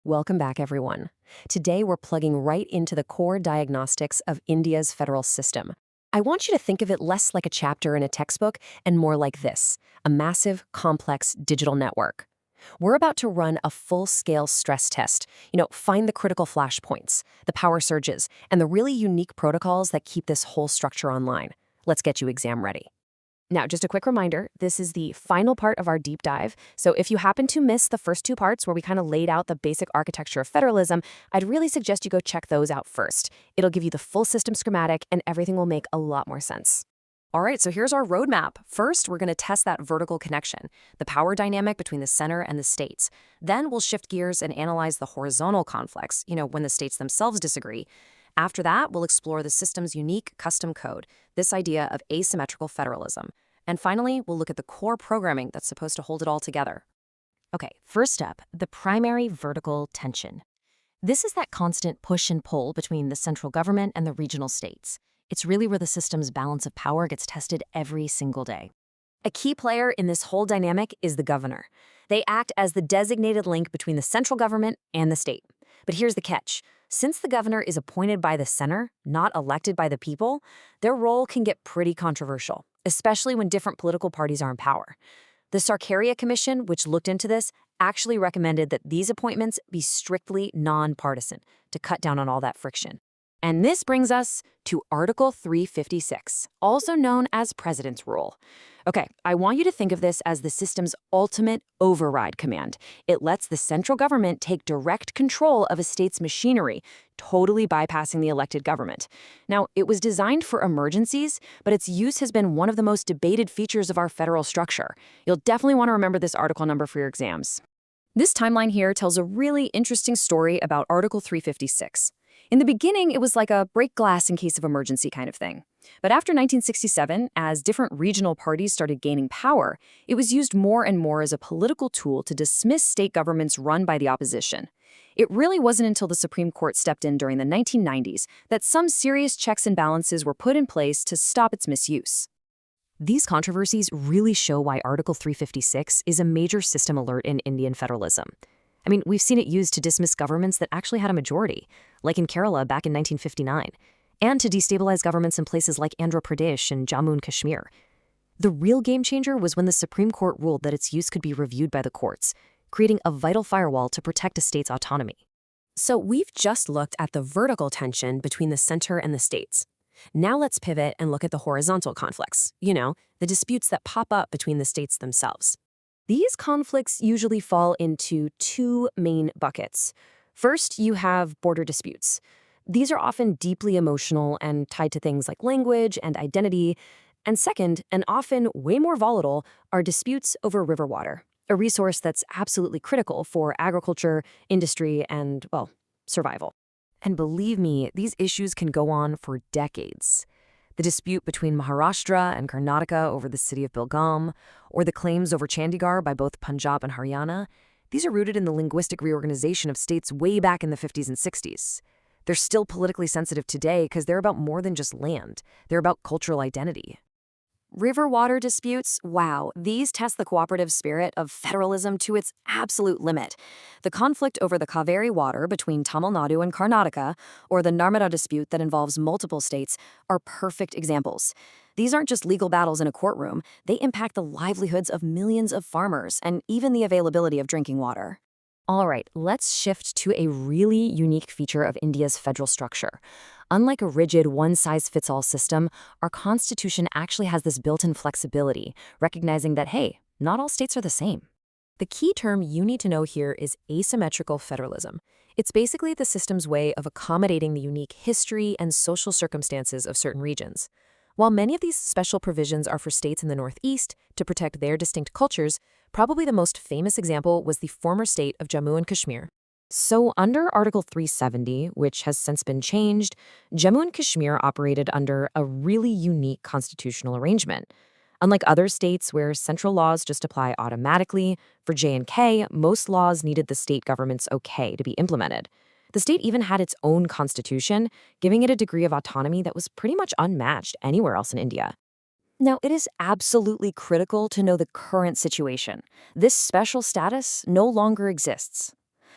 Welcome back, everyone. Today, we're plugging right into the core diagnostics of India's federal system. I want you to think of it less like a chapter in a textbook and more like this, a massive, complex digital network. We're about to run a full-scale stress test, find the critical flashpoints, the power surges, and the really unique protocols that keep this whole structure online. Let's get you exam ready. Now, just a quick reminder, this is the final part of our deep dive, so if you happen to miss the first two parts where we kind of laid out the basic architecture of federalism, I'd really suggest you go check those out first. It'll give you the full system schematic, and everything will make a lot more sense. All right, so here's our roadmap. First, we're going to test that vertical connection, the power dynamic between the center and the states. Then we'll shift gears and analyze the horizontal conflicts, when the states themselves disagree. After that, we'll explore the system's unique custom code, this idea of asymmetrical federalism. And finally, we'll look at the core programming that's supposed to hold it all together. Okay, first up, the primary vertical tension. This is that constant push and pull between the central government and the regional states. It's really where the system's balance of power gets tested every single day. A key player in this whole dynamic is the governor. They act as the designated link between the central government and the state. But here's the catch. Since the governor is appointed by the center, not elected by the people, their role can get pretty controversial, especially when different political parties are in power. The Sarkaria Commission, which looked into this, actually recommended that these appointments be strictly nonpartisan to cut down on all that friction. And this brings us to Article 356, also known as President's Rule. Okay, I want you to think of this as the system's ultimate override command. It lets the central government take direct control of a state's machinery, totally bypassing the elected government. Now, it was designed for emergencies, but its use has been one of the most debated features of our federal structure. You'll definitely want to remember this article number for your exams. This timeline here tells a really interesting story about Article 356. In the beginning, it was like a break glass in case of emergency kind of thing. But after 1967, as different regional parties started gaining power, it was used more and more as a political tool to dismiss state governments run by the opposition. It really wasn't until the Supreme Court stepped in during the 1990s that some serious checks and balances were put in place to stop its misuse. These controversies really show why Article 356 is a major system alert in Indian federalism. I mean, we've seen it used to dismiss governments that actually had a majority, like in Kerala back in 1959, and to destabilize governments in places like Andhra Pradesh and Jammu and Kashmir. The real game changer was when the Supreme Court ruled that its use could be reviewed by the courts, creating a vital firewall to protect a state's autonomy. So we've just looked at the vertical tension between the center and the states. Now let's pivot and look at the horizontal conflicts, the disputes that pop up between the states themselves. These conflicts usually fall into two main buckets. First, you have border disputes. These are often deeply emotional and tied to things like language and identity. And second, and often way more volatile, are disputes over river water, a resource that's absolutely critical for agriculture, industry, and, survival. And believe me, these issues can go on for decades. The dispute between Maharashtra and Karnataka over the city of Belgaum, or the claims over Chandigarh by both Punjab and Haryana, these are rooted in the linguistic reorganization of states way back in the 50s and 60s. They're still politically sensitive today because they're about more than just land. They're about cultural identity. River water disputes, wow, these test the cooperative spirit of federalism to its absolute limit. The conflict over the Kaveri water between Tamil Nadu and Karnataka, or the Narmada dispute that involves multiple states, are perfect examples. These aren't just legal battles in a courtroom, they impact the livelihoods of millions of farmers and even the availability of drinking water. All right, let's shift to a really unique feature of India's federal structure. Unlike a rigid one-size-fits-all system, our Constitution actually has this built-in flexibility, recognizing that, hey, not all states are the same. The key term you need to know here is asymmetrical federalism. It's basically the system's way of accommodating the unique history and social circumstances of certain regions. While many of these special provisions are for states in the Northeast to protect their distinct cultures, probably the most famous example was the former state of Jammu and Kashmir. So under Article 370, which has since been changed, Jammu and Kashmir operated under a really unique constitutional arrangement. Unlike other states where central laws just apply automatically, for J&K, most laws needed the state government's okay to be implemented. The state even had its own constitution, giving it a degree of autonomy that was pretty much unmatched anywhere else in India. Now, it is absolutely critical to know the current situation. This special status no longer exists.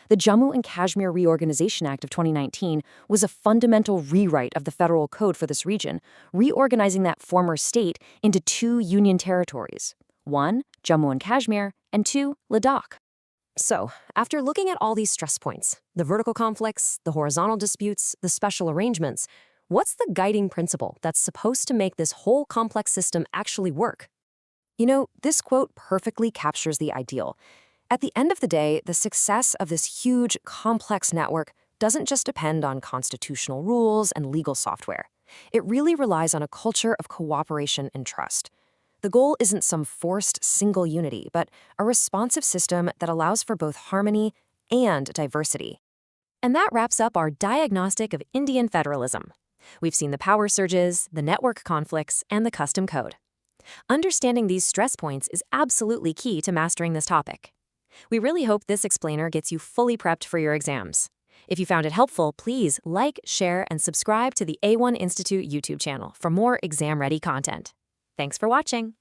The Jammu and Kashmir Reorganization Act of 2019 was a fundamental rewrite of the federal code for this region, reorganizing that former state into 2 union territories. 1, Jammu and Kashmir, and 2, Ladakh. So, after looking at all these stress points, the vertical conflicts, the horizontal disputes, the special arrangements, what's the guiding principle that's supposed to make this whole complex system actually work? You know, this quote perfectly captures the ideal. At the end of the day, the success of this huge, complex network doesn't just depend on constitutional rules and legal software. It really relies on a culture of cooperation and trust. The goal isn't some forced single unity, but a responsive system that allows for both harmony and diversity. And that wraps up our diagnostic of Indian federalism. We've seen the power surges, the network conflicts, and the custom code. Understanding these stress points is absolutely key to mastering this topic. We really hope this explainer gets you fully prepped for your exams. If you found it helpful, please like, share, and subscribe to the A1 Institute YouTube channel for more exam-ready content. Thanks for watching.